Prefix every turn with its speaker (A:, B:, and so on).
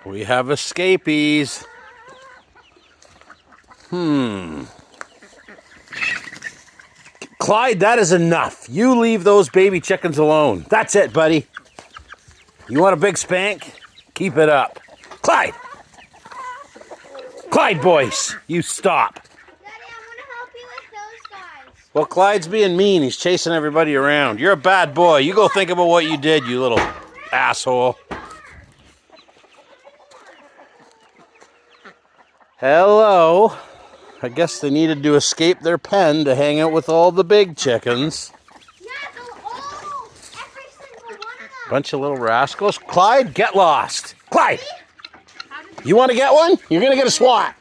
A: We have escapees. Clyde, that is enough. You leave those baby chickens alone. That's it, buddy. You want a big spank? Keep it up. Clyde! Clyde, boys, you stop.
B: Daddy, I want to help you with those guys.
A: Well, Clyde's being mean. He's chasing everybody around. You're a bad boy. You go think about what you did, you little asshole. Hello. I guess they needed to escape their pen to hang out with all the big chickens.
B: Yeah, every single one of them.
A: Bunch of little rascals. Clyde, get lost. Clyde, you want to get one? You're going to get a swat.